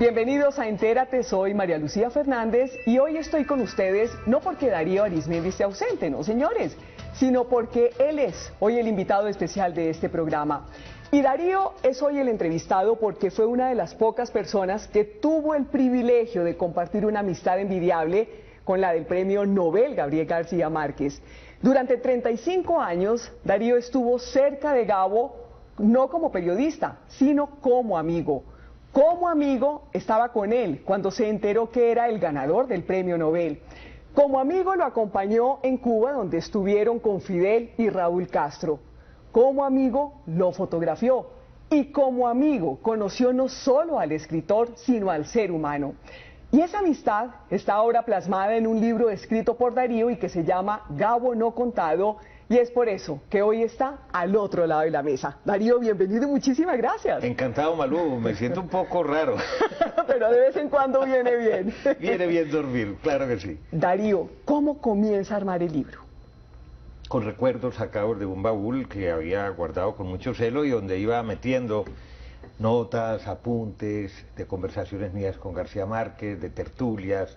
Bienvenidos a Entérate, soy María Lucía Fernández y hoy estoy con ustedes no porque Darío Arizmendi esté ausente, no señores, sino porque él es hoy el invitado especial de este programa. Y Darío es hoy el entrevistado porque fue una de las pocas personas que tuvo el privilegio de compartir una amistad envidiable con la del premio Nobel Gabriel García Márquez. Durante 35 años, Darío estuvo cerca de Gabo, no como periodista, sino como amigo. Como amigo estaba con él cuando se enteró que era el ganador del premio Nobel. Como amigo lo acompañó en Cuba, donde estuvieron con Fidel y Raúl Castro. Como amigo lo fotografió y como amigo conoció no solo al escritor, sino al ser humano. Y esa amistad está ahora plasmada en un libro escrito por Darío y que se llama Gabo no contado, y es por eso que hoy está al otro lado de la mesa. Darío, bienvenido y muchísimas gracias. Encantado, Malú, me siento un poco raro. Pero de vez en cuando viene bien. Viene bien dormir, claro que sí. Darío, ¿cómo comienza a armar el libro? Con recuerdos sacados de un baúl que había guardado con mucho celo y donde iba metiendo notas, apuntes de conversaciones mías con García Márquez, de tertulias,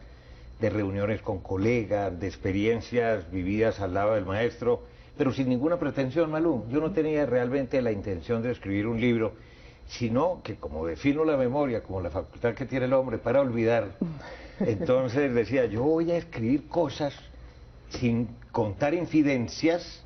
de reuniones con colegas, de experiencias vividas al lado del maestro, pero sin ninguna pretensión, Malú. Yo no tenía realmente la intención de escribir un libro, sino que como defino la memoria como la facultad que tiene el hombre para olvidar, entonces decía, yo voy a escribir cosas sin contar infidencias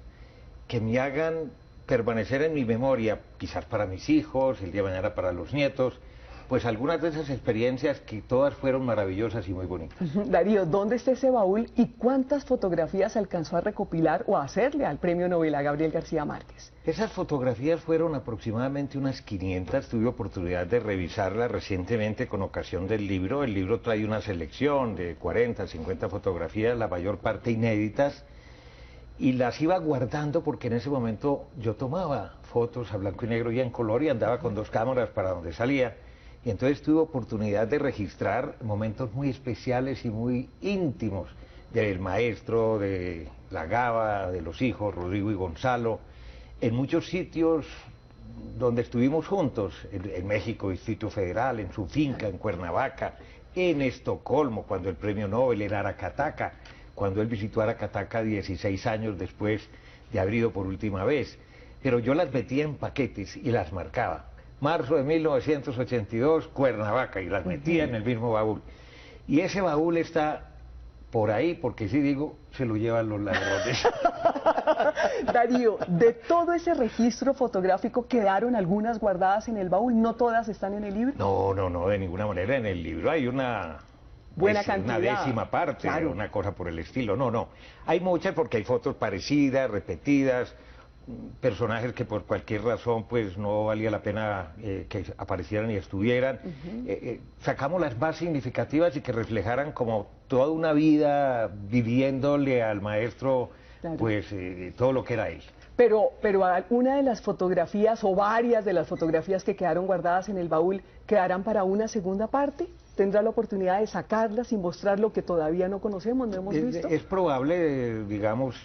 que me hagan permanecer en mi memoria, quizás para mis hijos, el día de mañana para los nietos, pues algunas de esas experiencias que todas fueron maravillosas y muy bonitas. Darío, ¿dónde está ese baúl y cuántas fotografías alcanzó a recopilar o a hacerle al premio Nobel a Gabriel García Márquez? Esas fotografías fueron aproximadamente unas 500, tuve oportunidad de revisarlas recientemente con ocasión del libro. El libro trae una selección de 40, 50 fotografías, la mayor parte inéditas, y las iba guardando porque en ese momento yo tomaba fotos a blanco y negro y en color y andaba con dos cámaras para donde salía. Y entonces tuve oportunidad de registrar momentos muy especiales y muy íntimos del maestro, de la Gaba, de los hijos, Rodrigo y Gonzalo, en muchos sitios donde estuvimos juntos, en México, Distrito Federal, en su finca, en Cuernavaca, en Estocolmo, cuando el premio Nobel era Aracataca, cuando él visitó Aracataca 16 años después de haber ido por última vez. Pero yo las metía en paquetes y las marcaba. Marzo de 1982, Cuernavaca, y las metía en el mismo baúl. Y ese baúl está por ahí, porque si digo, se lo llevan los ladrones. Darío, de todo ese registro fotográfico, ¿quedaron algunas guardadas en el baúl? ¿No todas están en el libro? No, de ninguna manera. En el libro hay una buena cantidad. Una décima parte, claro. Una cosa por el estilo. No. Hay muchas porque hay fotos parecidas, repetidas, personajes que por cualquier razón pues no valía la pena que aparecieran y estuvieran. Sacamos las más significativas y que reflejaran como toda una vida viviéndole al maestro, claro, pues todo lo que era él. Pero alguna de las fotografías o varias de las fotografías que quedaron guardadas en el baúl quedarán para una segunda parte. ¿Tendrá la oportunidad de sacarlas y mostrar lo que todavía no conocemos, no hemos visto? Es probable, digamos,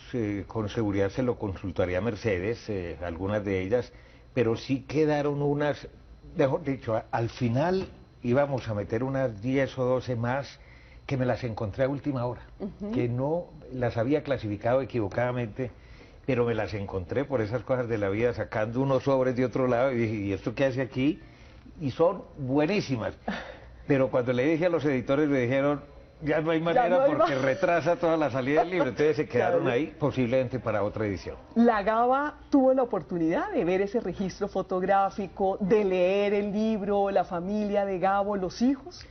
con seguridad se lo consultaría a Mercedes, algunas de ellas, pero sí quedaron unas, mejor dicho, al final íbamos a meter unas 10 o 12 más que me las encontré a última hora, que no las había clasificado equivocadamente, pero me las encontré por esas cosas de la vida, sacando unos sobres de otro lado y dije, ¿y esto qué hace aquí? Y son buenísimas. Pero cuando le dije a los editores me dijeron, ya no hay manera porque retrasa toda la salida del libro, entonces se quedaron ahí posiblemente para otra edición. La Gaba tuvo la oportunidad de ver ese registro fotográfico, de leer el libro, la familia de Gabo, los hijos.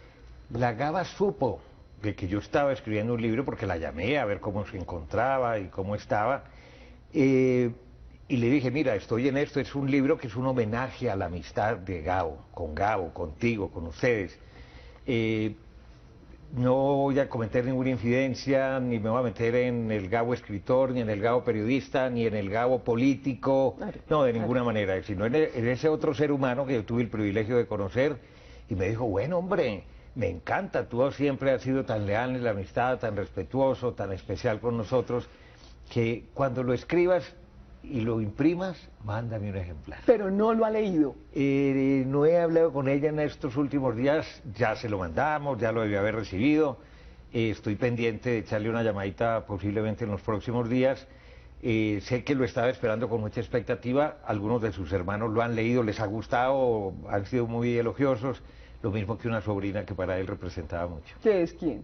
La Gaba supo de que yo estaba escribiendo un libro porque la llamé a ver cómo se encontraba y cómo estaba. Y le dije, mira, estoy en esto, es un libro que es un homenaje a la amistad de Gabo, contigo, con ustedes. No voy a cometer ninguna infidencia, ni me voy a meter en el Gabo escritor, ni en el Gabo periodista, ni en el Gabo político, no, de ninguna manera, sino en ese otro ser humano que yo tuve el privilegio de conocer, y me dijo, bueno, hombre, me encanta, tú siempre has sido tan leal en la amistad, tan respetuoso, tan especial con nosotros, que cuando lo escribas, y lo imprimas, mándame un ejemplar. Pero no lo ha leído. No he hablado con ella en estos últimos días, ya se lo mandamos, ya lo debió haber recibido. Estoy pendiente de echarle una llamadita posiblemente en los próximos días. Sé que lo estaba esperando con mucha expectativa. Algunos de sus hermanos lo han leído, les ha gustado, han sido muy elogiosos. Lo mismo que una sobrina que para él representaba mucho. ¿Qué es quién?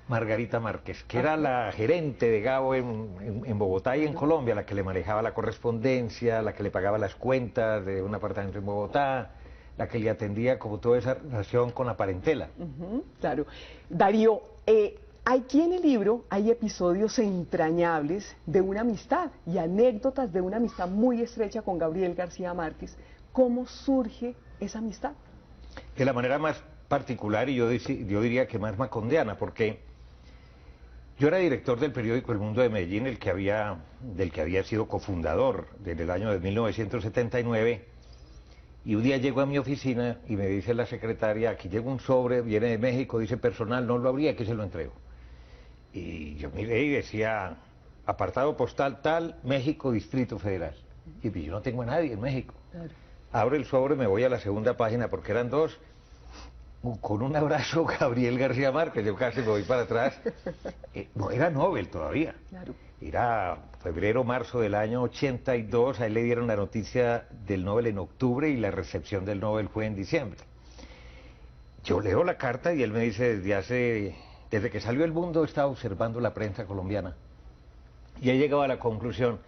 Margarita Márquez, que era la gerente de Gabo en Bogotá y en Colombia, la que le manejaba la correspondencia, la que le pagaba las cuentas de un apartamento en Bogotá, la que le atendía como toda esa relación con la parentela. Claro. Darío, aquí en el libro hay episodios entrañables de una amistad y anécdotas de una amistad muy estrecha con Gabriel García Márquez. ¿Cómo surge esa amistad? De la manera más particular y yo diría que más macondeana, porque yo era director del periódico El Mundo de Medellín, del que había sido cofundador desde el año de 1979, y un día llego a mi oficina y me dice la secretaria, aquí llega un sobre, viene de México, dice personal, no lo abría, aquí se lo entrego. Y yo miré y decía, apartado postal tal, México, Distrito Federal. Y yo no tengo a nadie en México. Claro. Abro el sobre, me voy a la segunda página porque eran dos. Con un abrazo, Gabriel García Márquez, yo casi me voy para atrás. No era Nobel todavía. Claro. Era febrero, marzo del año 82, a él le dieron la noticia del Nobel en octubre y la recepción del Nobel fue en diciembre. Yo leo la carta y él me dice, desde que salió El Mundo estaba observando la prensa colombiana y he llegado a la conclusión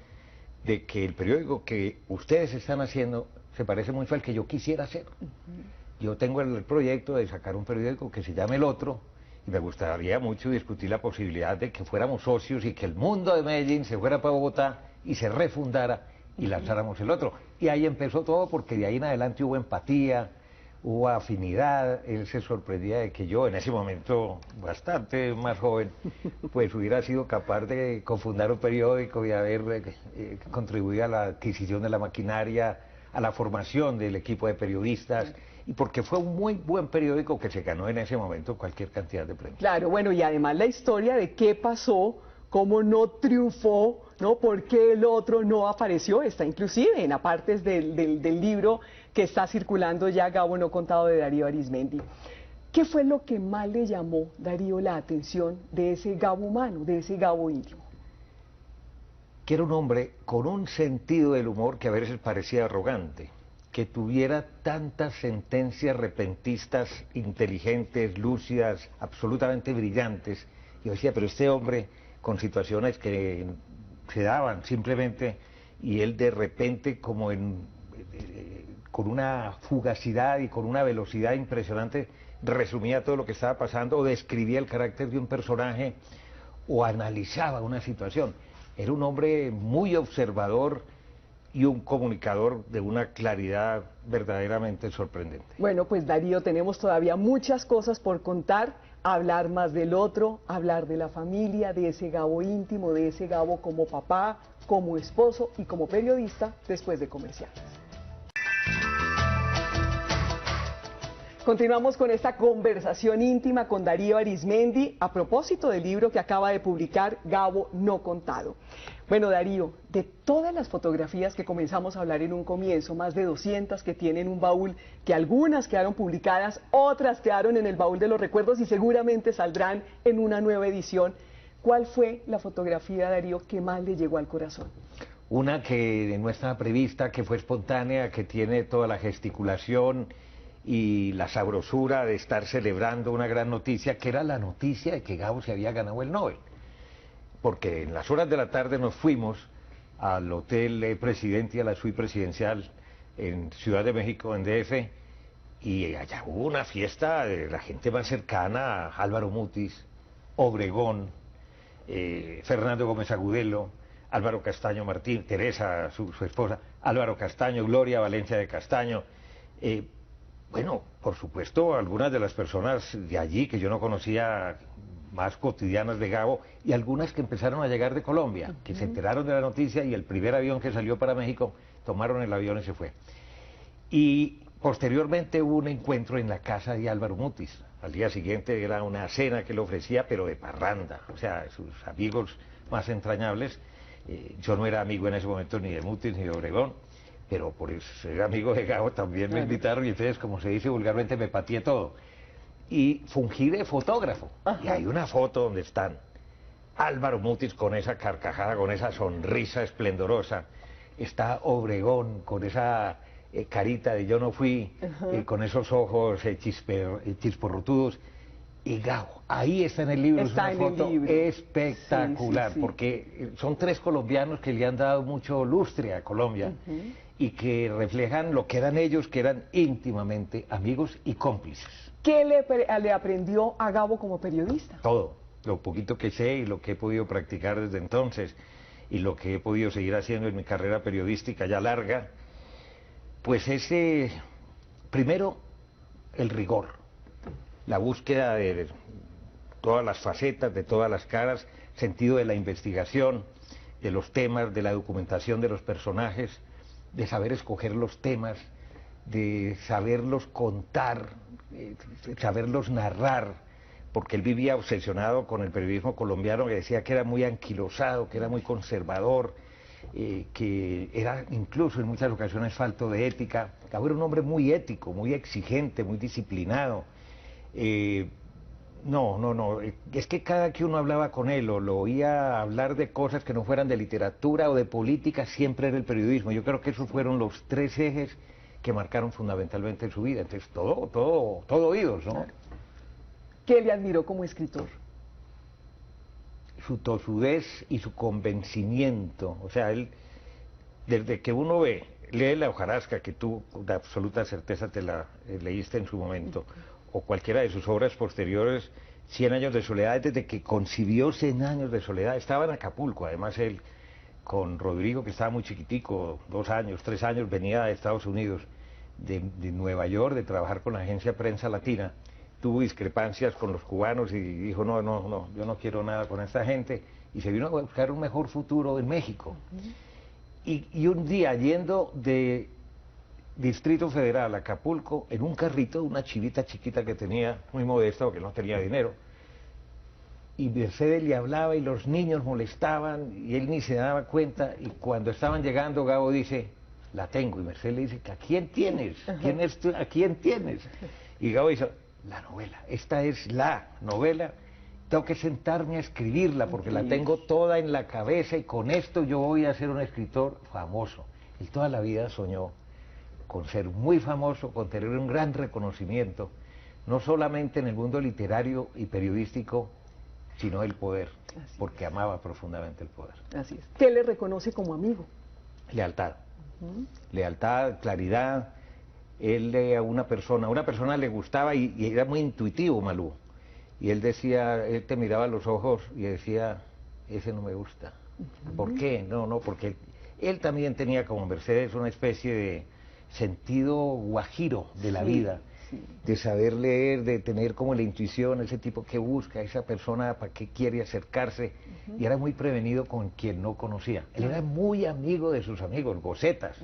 de que el periódico que ustedes están haciendo se parece mucho al que yo quisiera hacer. Yo tengo el proyecto de sacar un periódico que se llame El Otro y me gustaría mucho discutir la posibilidad de que fuéramos socios y que El Mundo de Medellín se fuera para Bogotá y se refundara y lanzáramos El Otro. Y ahí empezó todo porque de ahí en adelante hubo empatía, hubo afinidad. Él se sorprendía de que yo, en ese momento bastante más joven, pues hubiera sido capaz de cofundar un periódico y haber contribuido a la adquisición de la maquinaria, a la formación del equipo de periodistas, y porque fue un muy buen periódico que se ganó en ese momento cualquier cantidad de premios. Claro, bueno, y además la historia de qué pasó, cómo no triunfó, ¿no? ¿Por qué El Otro no apareció? Está inclusive en apartes del libro que está circulando ya, Gabo no contado, de Darío Arizmendi. ¿Qué fue lo que más le llamó, Darío, la atención de ese Gabo humano, de ese Gabo íntimo? Que era un hombre con un sentido del humor que a veces parecía arrogante, que tuviera tantas sentencias repentistas, inteligentes, lúcidas, absolutamente brillantes. Yo decía, pero este hombre, con situaciones que se daban simplemente, y él de repente como con una fugacidad y con una velocidad impresionante, resumía todo lo que estaba pasando, o describía el carácter de un personaje, o analizaba una situación. Era un hombre muy observador y un comunicador de una claridad verdaderamente sorprendente. Bueno, pues Darío, tenemos todavía muchas cosas por contar, hablar más del otro, hablar de la familia, de ese Gabo íntimo, de ese Gabo como papá, como esposo y como periodista, después de comerciales. Continuamos con esta conversación íntima con Darío Arizmendi a propósito del libro que acaba de publicar, Gabo no contado. Bueno, Darío, de todas las fotografías que comenzamos a hablar en un comienzo, más de 200 que tienen un baúl, que algunas quedaron publicadas, otras quedaron en el baúl de los recuerdos y seguramente saldrán en una nueva edición. ¿Cuál fue la fotografía, Darío, que más le llegó al corazón? Una que no estaba prevista, que fue espontánea, que tiene toda la gesticulación y la sabrosura de estar celebrando una gran noticia, que era la noticia de que Gabo se había ganado el Nobel. Porque en las horas de la tarde nos fuimos al Hotel Presidente y a la suite presidencial en Ciudad de México, en DF, y allá hubo una fiesta de la gente más cercana, Álvaro Mutis, Obregón, Fernando Gómez Agudelo, Álvaro Castaño Martín, Teresa, su esposa, Álvaro Castaño, Gloria Valencia de Castaño. Bueno, por supuesto, algunas de las personas de allí que yo no conocía, más cotidianas de Gabo, y algunas que empezaron a llegar de Colombia, que se enteraron de la noticia y el primer avión que salió para México, tomaron el avión y se fue. Y posteriormente hubo un encuentro en la casa de Álvaro Mutis. Al día siguiente era una cena que él ofrecía, pero de parranda, o sea, sus amigos más entrañables. Yo no era amigo en ese momento ni de Mutis ni de Obregón, pero por ser amigo de Gabo también me invitaron y entonces, como se dice vulgarmente, me pateé todo. Y fungí de fotógrafo. Y hay una foto donde están Álvaro Mutis con esa carcajada, con esa sonrisa esplendorosa. Está Obregón con esa carita de yo no fui, con esos ojos chisporrotudos. Y Gabo, ahí está en el libro, está es una foto espectacular, porque son tres colombianos que le han dado mucho lustre a Colombia y que reflejan lo que eran ellos, que eran íntimamente amigos y cómplices. ¿Qué le aprendió a Gabo como periodista? Todo, lo poquito que sé y lo que he podido practicar desde entonces y lo que he podido seguir haciendo en mi carrera periodística ya larga, pues ese, primero, el rigor. La búsqueda de todas las facetas, de todas las caras, sentido de la investigación, de los temas, de la documentación de los personajes, de saber escoger los temas, de saberlos contar, saberlos narrar, porque él vivía obsesionado con el periodismo colombiano, que decía que era muy anquilosado, que era muy conservador, que era incluso en muchas ocasiones falto de ética. Gabo era un hombre muy ético, muy exigente, muy disciplinado. No, es que cada que uno hablaba con él o lo oía hablar de cosas que no fueran de literatura o de política, siempre era el periodismo. Yo creo que esos fueron los tres ejes que marcaron fundamentalmente su vida. Entonces, todo oídos, ¿no? ¿Qué le admiró como escritor? Su tosudez y su convencimiento. O sea, él, desde que uno lee La hojarasca, que tú de absoluta certeza te la leíste en su momento, o cualquiera de sus obras posteriores, 100 años de soledad, desde que concibió 100 años de soledad, estaba en Acapulco, además él, con Rodrigo, que estaba muy chiquitico, 2 años, 3 años, venía de Estados Unidos, de Nueva York, de trabajar con la agencia Prensa Latina, tuvo discrepancias con los cubanos y dijo, no, yo no quiero nada con esta gente, y se vino a buscar un mejor futuro en México. Y un día, yendo de Distrito Federal, Acapulco, en un carrito, una chivita chiquita que tenía, muy modesta porque no tenía dinero, y Mercedes le hablaba y los niños molestaban y él ni se daba cuenta, y cuando estaban llegando Gabo dice, la tengo, y Mercedes le dice, ¿a quién tienes? ¿Quién es tú? ¿A quién tienes? Y Gabo dice, la novela, esta es la novela, tengo que sentarme a escribirla porque la tengo toda en la cabeza y con esto yo voy a ser un escritor famoso. Él toda la vida soñó con ser muy famoso, con tener un gran reconocimiento, no solamente en el mundo literario y periodístico, sino el poder, porque amaba profundamente el poder. Así es. ¿Qué le reconoce como amigo? Lealtad. Lealtad, claridad. Él a una persona le gustaba y era muy intuitivo, Malú. Y él decía, él te miraba a los ojos y decía, ese no me gusta. ¿Por qué? No, porque él también tenía como Mercedes una especie de sentido guajiro de la vida, de saber leer, de tener como la intuición, ese tipo que busca, esa persona para qué quiere acercarse, y era muy prevenido con quien no conocía. Él era muy amigo de sus amigos, gocetas,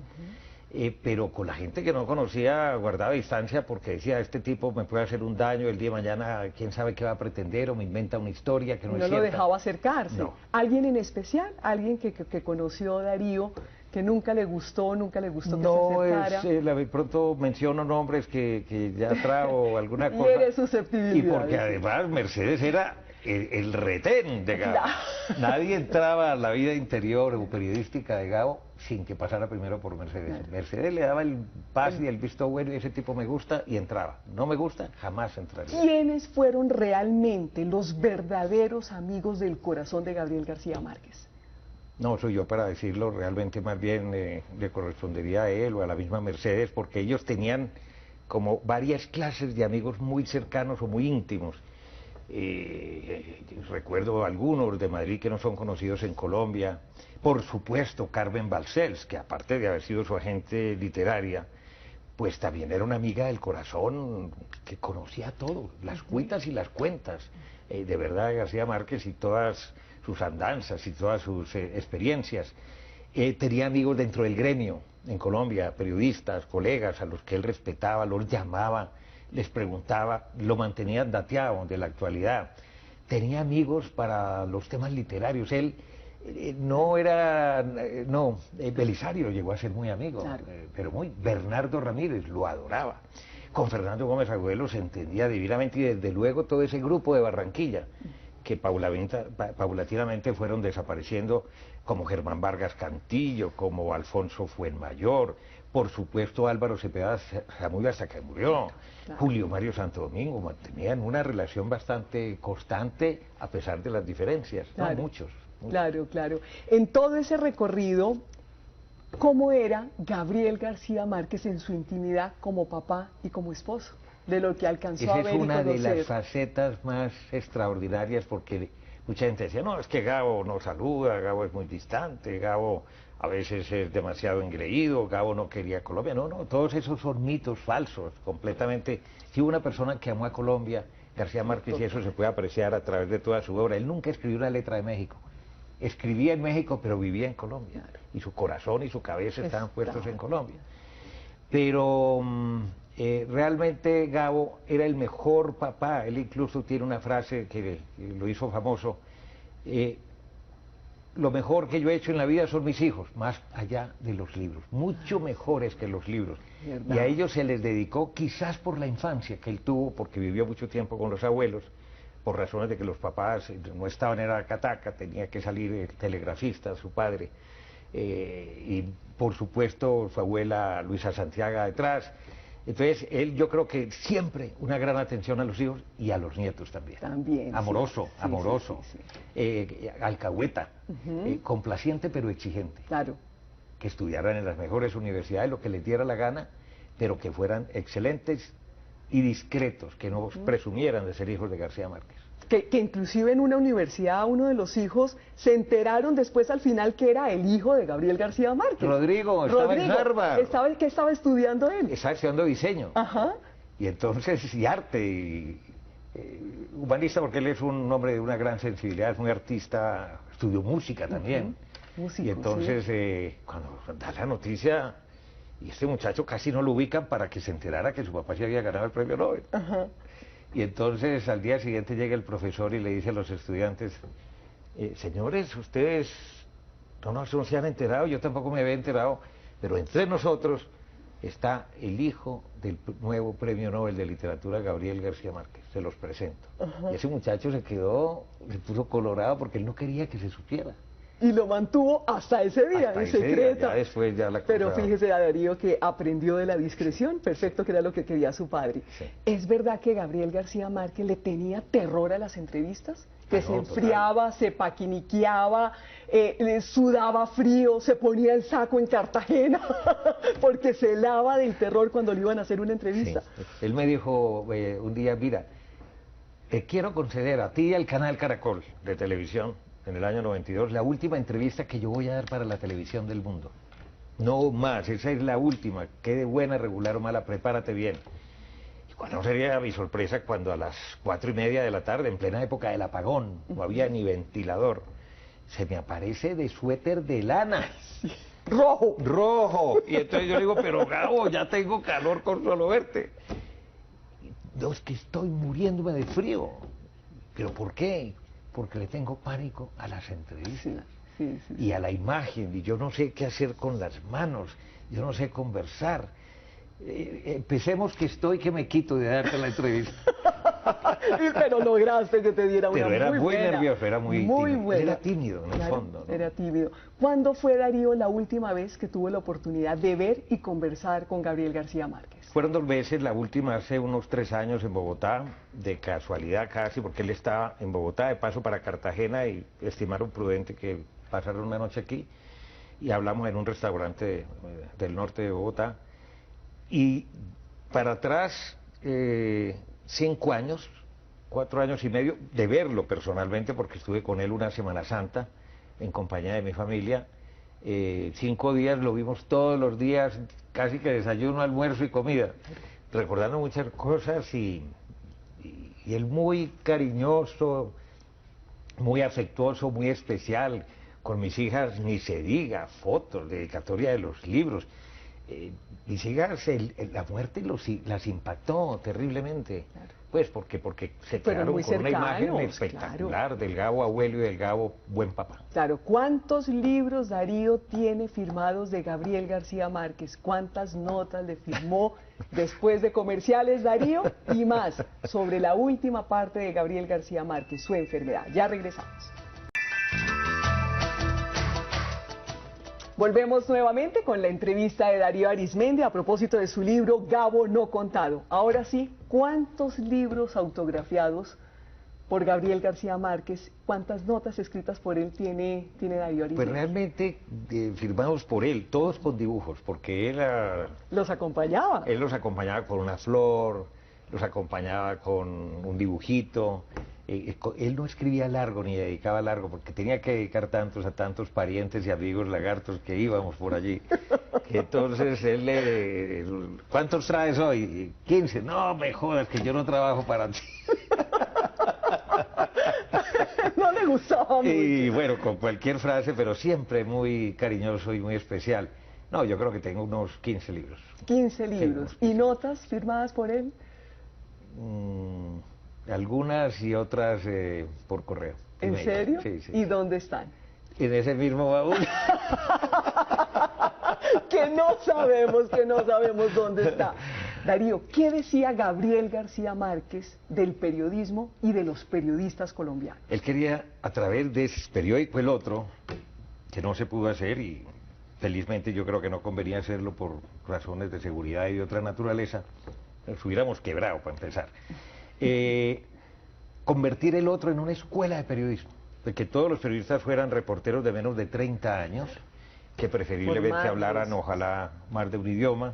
pero con la gente que no conocía guardaba distancia porque decía, este tipo me puede hacer un daño, el día de mañana quién sabe qué va a pretender o me inventa una historia que no es cierta. No lo dejaba acercarse. No. ¿Alguien en especial? ¿Alguien que conoció a Darío que nunca le gustó que se acercara? No, de pronto menciono nombres que ya trago alguna cosa. Y eres susceptibilidad. Y porque además Mercedes era el retén de Gabo. Nadie entraba a la vida interior o periodística de Gabo sin que pasara primero por Mercedes. Mercedes le daba el pase y el visto bueno y ese tipo me gusta y entraba. No me gusta, jamás entraría. ¿Quiénes fueron realmente los verdaderos amigos del corazón de Gabriel García Márquez? No soy yo para decirlo, realmente más bien le correspondería a él o a la misma Mercedes, porque ellos tenían como varias clases de amigos muy cercanos o muy íntimos. Recuerdo algunos de Madrid que no son conocidos en Colombia, por supuesto Carmen Balcells, que aparte de haber sido su agente literaria, pues también era una amiga del corazón que conocía todo, las cuitas y las cuentas, de verdad García Márquez y todas sus andanzas y todas sus experiencias. Tenía amigos dentro del gremio en Colombia, periodistas, colegas a los que él respetaba, los llamaba, les preguntaba, lo mantenía dateado de la actualidad. Tenía amigos para los temas literarios. Él No era, no, Belisario llegó a ser muy amigo, Claro. pero muy, Bernardo Ramírez lo adoraba. Con Fernando Gómez Agüelo se entendía divinamente y desde luego todo ese grupo de Barranquilla, que paulatinamente fueron desapareciendo, como Germán Vargas Cantillo, como Alfonso Fuenmayor, por supuesto Álvaro Cepeda Zamudio hasta que murió, Claro. Julio Mario Santo Domingo, mantenían una relación bastante constante a pesar de las diferencias, Claro. ¿no? Muchos. Claro, claro. En todo ese recorrido, ¿cómo era Gabriel García Márquez en su intimidad como papá y como esposo? De lo que alcanzó Esa a es ver y una de conocer. las facetas más extraordinarias porque mucha gente decía, no, es que Gabo no saluda, Gabo es muy distante, Gabo a veces es demasiado engreído, Gabo no quería Colombia. No, no, todos esos son mitos falsos, completamente. Si hubo una persona que amó a Colombia, García Márquez, y eso se puede apreciar a través de toda su obra. Él nunca escribió una letra de México. Escribía en México, pero vivía en Colombia. Y su corazón y su cabeza estaban puestos en Colombia. Pero realmente Gabo era el mejor papá. Él incluso tiene una frase que lo hizo famoso. Lo mejor que yo he hecho en la vida son mis hijos, más allá de los libros, mucho mejores que los libros. ¿Verdad? Y a ellos se les dedicó, quizás por la infancia que él tuvo, porque vivió mucho tiempo con los abuelos, por razones de que los papás no estaban en Aracataca, tenía que salir el telegrafista, su padre, y por supuesto su abuela Luisa Santiago detrás. Entonces, él yo creo que siempre una gran atención a los hijos y a los nietos también. También. Amoroso, sí, sí, amoroso. sí, sí. Alcahueta, complaciente pero exigente. Claro. Que estudiaran en las mejores universidades, lo que les diera la gana, pero que fueran excelentes y discretos, que no presumieran de ser hijos de García Márquez. Que inclusive en una universidad uno de los hijos se enteraron después al final que era el hijo de Gabriel García Márquez. Rodrigo, estaba en Harvard. ¿Qué estaba estudiando él? Estaba estudiando diseño. Ajá. Y entonces, y arte, y, humanista, porque él es un hombre de una gran sensibilidad, es muy artista, estudió música también. Músico, y entonces, cuando da la noticia, y este muchacho casi no lo ubican para que se enterara que su papá se había ganado el premio Nobel. Ajá. Y entonces al día siguiente llega el profesor y le dice a los estudiantes, señores, ustedes no se han enterado, yo tampoco me había enterado, pero entre nosotros está el hijo del nuevo premio Nobel de Literatura, Gabriel García Márquez, se los presento. Ajá. Y ese muchacho se quedó, se puso colorado porque él no quería que se supiera. Y lo mantuvo hasta ese día, Hasta en ese día, secreto. ya después ya la cosa... Pero fíjese, Darío, que aprendió de la discreción, perfecto, que era lo que quería su padre. Sí. ¿Es verdad que Gabriel García Márquez le tenía terror a las entrevistas? Que se no, enfriaba, se paquiniqueaba, le sudaba frío, se ponía el saco en Cartagena, porque se helaba del terror cuando le iban a hacer una entrevista. Sí. Él me dijo un día, mira, te quiero conceder a ti y al canal Caracol de televisión, en el año 92, la última entrevista que yo voy a dar para la televisión del mundo. No más, esa es la última, quede buena, regular o mala, prepárate bien. Y cuál no sería mi sorpresa cuando a las 4:30 de la tarde, en plena época del apagón, no había ni ventilador, se me aparece de suéter de lana. ¡Rojo! Rojo. Y entonces yo le digo, pero Gabo, ya tengo calor con solo verte. No, es que estoy muriéndome de frío. ¿Pero por qué? Porque le tengo pánico a las entrevistas Sí. y a la imagen, y yo no sé qué hacer con las manos, yo no sé conversar. Empecemos que estoy que me quito de darte la entrevista. Pero lograste que te diera una Pero era muy buena, nervioso, era muy tímido. buena. Era tímido en el Claro, fondo, ¿no? Era tímido. ¿Cuándo fue, Darío, la última vez que tuvo la oportunidad de ver y conversar con Gabriel García Márquez? Fueron 2 veces, la última hace unos 3 años en Bogotá, de casualidad casi, porque él estaba en Bogotá de paso para Cartagena y estimaron prudente que pasaron una noche aquí y hablamos en un restaurante del norte de Bogotá. Y para atrás, 5 años, 4 años y medio, de verlo personalmente, porque estuve con él una Semana Santa en compañía de mi familia. 5 días lo vimos todos los días, casi que desayuno, almuerzo y comida, recordando muchas cosas y él muy cariñoso, muy afectuoso, muy especial, con mis hijas ni se diga, fotos, dedicatoria de los libros. y Sigas, la muerte las impactó terriblemente. Claro. Pues porque se quedaron muy con una imagen cercanos, espectacular claro. del Gabo abuelo y del Gabo buen papá. Claro, ¿cuántos libros Darío tiene firmados de Gabriel García Márquez? ¿Cuántas notas le firmó después de comerciales Darío? Y más sobre la última parte de Gabriel García Márquez, su enfermedad. Ya regresamos. Volvemos nuevamente con la entrevista de Darío Arizmendi a propósito de su libro Gabo no contado. Ahora sí, ¿cuántos libros autografiados por Gabriel García Márquez, cuántas notas escritas por él tiene Darío Arizmendi? Pues realmente firmados por él, todos con dibujos, porque él los acompañaba. Él los acompañaba con una flor, los acompañaba con un dibujito. Él no escribía largo ni dedicaba largo, porque tenía que dedicar tantos a tantos parientes y amigos lagartos que íbamos por allí. Que entonces él ¿cuántos traes hoy? 15. No me jodas, que yo no trabajo para ti. No le gustaba mucho. Y bueno, con cualquier frase, pero siempre muy cariñoso y muy especial. No, yo creo que tengo unos 15 libros. 15 libros. Sí, ¿Y notas firmadas por él? Algunas y otras por correo. ¿En serio? Sí, sí. ¿Y dónde están? En ese mismo baúl. que no sabemos dónde está. Darío, ¿qué decía Gabriel García Márquez del periodismo y de los periodistas colombianos? Él quería, a través de ese periódico El Otro, que no se pudo hacer y felizmente yo creo que no convenía hacerlo por razones de seguridad y de otra naturaleza, nos hubiéramos quebrado para empezar. Convertir El Otro en una escuela de periodismo, de que todos los periodistas fueran reporteros de menos de 30 años, que preferiblemente hablaran ojalá más de un idioma,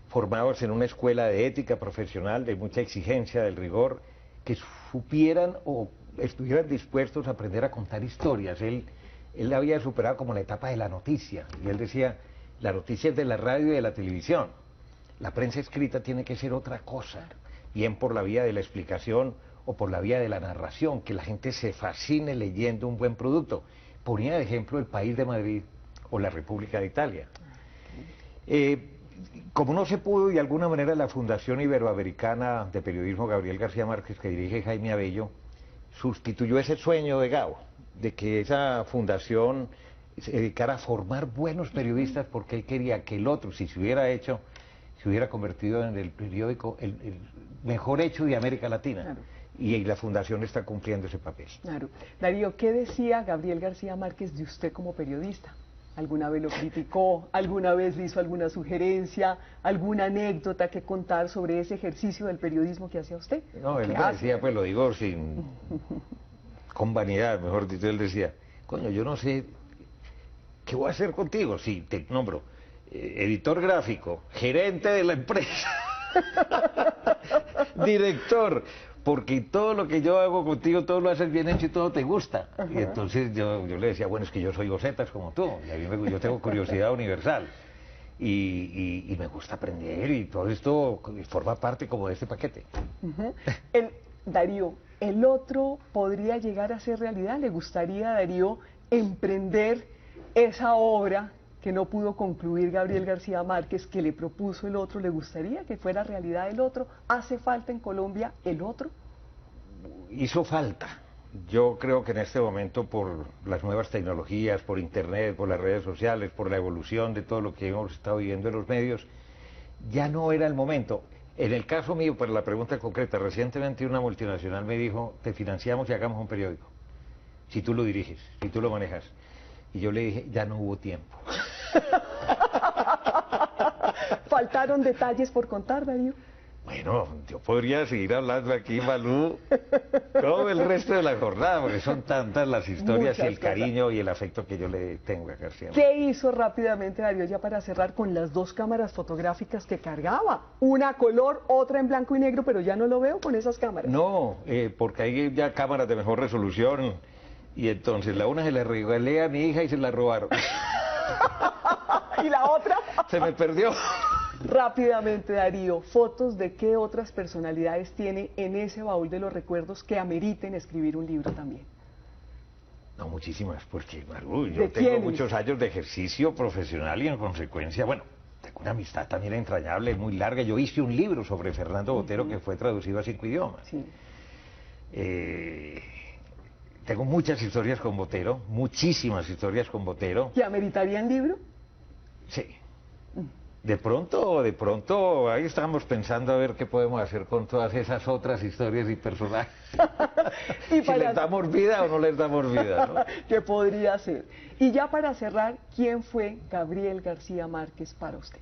formados en una escuela de ética profesional, de mucha exigencia, del rigor, que supieran o estuvieran dispuestos a aprender a contar historias. Él había superado como la etapa de la noticia, y él decía, la noticia es de la radio y de la televisión, la prensa escrita tiene que ser otra cosa, bien por la vía de la explicación o por la vía de la narración, que la gente se fascine leyendo un buen producto. Ponía de ejemplo El País de Madrid o La República de Italia. Como no se pudo, de alguna manera, la Fundación Iberoamericana de Periodismo Gabriel García Márquez, que dirige Jaime Abello, sustituyó ese sueño de Gabo, de que esa fundación se dedicara a formar buenos periodistas, porque él quería que El Otro, si se hubiera hecho, se hubiera convertido en el periódico el mejor hecho de América Latina. Claro. Y la fundación está cumpliendo ese papel. Claro. Darío, ¿qué decía Gabriel García Márquez de usted como periodista? ¿Alguna vez lo criticó? ¿Alguna vez le hizo alguna sugerencia? ¿Alguna anécdota que contar sobre ese ejercicio del periodismo que hacía usted? No, él me decía, pues lo digo con vanidad, mejor dicho, él decía, coño, yo no sé qué voy a hacer contigo si te nombro editor gráfico, gerente de la empresa, director, porque todo lo que yo hago contigo, todo lo haces bien hecho y todo te gusta. Y entonces yo le decía, bueno, es que yo soy bocetas como tú, y a mí yo tengo curiosidad universal, y me gusta aprender, y todo esto forma parte como de este paquete. Darío, ¿El Otro podría llegar a ser realidad? ¿Le gustaría, Darío, emprender esa obra que no pudo concluir Gabriel García Márquez, que le propuso El Otro? ¿Le gustaría que fuera realidad El Otro? ¿Hace falta en Colombia El Otro? Hizo falta. Yo creo que en este momento, por las nuevas tecnologías, por internet, por las redes sociales, por la evolución de todo lo que hemos estado viviendo en los medios, ya no era el momento. En el caso mío, para la pregunta concreta, recientemente una multinacional me dijo, te financiamos y hagamos un periódico, si tú lo diriges, si tú lo manejas. Y yo le dije, ya no hubo tiempo. ¿Faltaron detalles por contar, Darío? Bueno, yo podría seguir hablando aquí, Malú, todo el resto de la jornada, porque son tantas las historias y el cariño y el afecto que yo le tengo a García. ¿Qué hizo rápidamente, Darío, ya para cerrar, con las dos cámaras fotográficas que cargaba? Una a color, otra en blanco y negro, pero ya no lo veo con esas cámaras. No, porque hay ya cámaras de mejor resolución, y entonces la una se la regalé a mi hija y se la robaron. ¿Y la otra? Se me perdió. Rápidamente, Darío, ¿fotos de qué otras personalidades tiene en ese baúl de los recuerdos que ameriten escribir un libro también? No, muchísimas, porque Maru, yo tengo muchos años de ejercicio profesional y en consecuencia, bueno, tengo una amistad también entrañable, muy larga. Yo hice un libro sobre Fernando Botero que fue traducido a 5 idiomas. Sí. Tengo muchas historias con Botero, muchísimas historias con Botero. ¿Que ameritarían libro? Sí. De pronto, ahí estamos pensando a ver qué podemos hacer con todas esas otras historias y personajes. Y si les damos vida o no les damos vida, ¿no? ¿Qué podría ser? Y ya para cerrar, ¿quién fue Gabriel García Márquez para usted?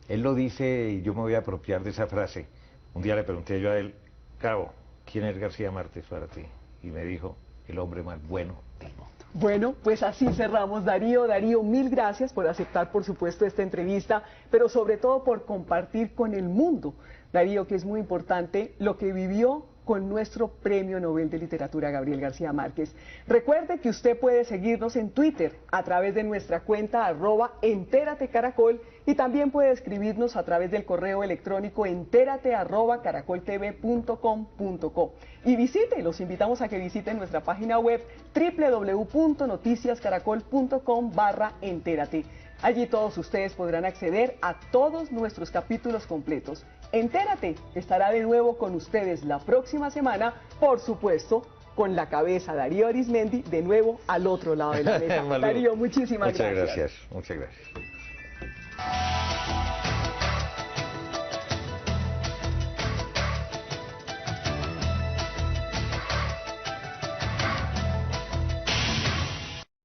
Él lo dice y yo me voy a apropiar de esa frase. Un día le pregunté yo a él, Cabo, ¿quién es García Márquez para ti? Y me dijo, el hombre más bueno del mundo. Bueno, pues así cerramos, Darío. Darío, mil gracias por aceptar, por supuesto, esta entrevista, pero sobre todo por compartir con el mundo, Darío, que es muy importante, lo que vivió con nuestro Premio Nobel de Literatura Gabriel García Márquez. Recuerde que usted puede seguirnos en Twitter a través de nuestra cuenta @enteratecaracol y también puede escribirnos a través del correo electrónico enterate@caracoltv.com.co. Y visite, los invitamos a que visiten nuestra página web www.noticiascaracol.com/entérate. Allí todos ustedes podrán acceder a todos nuestros capítulos completos. Entérate estará de nuevo con ustedes la próxima semana, por supuesto, con la cabeza Darío Arizmendi de nuevo al otro lado de la mesa. Darío, muchísimas gracias. Muchas gracias.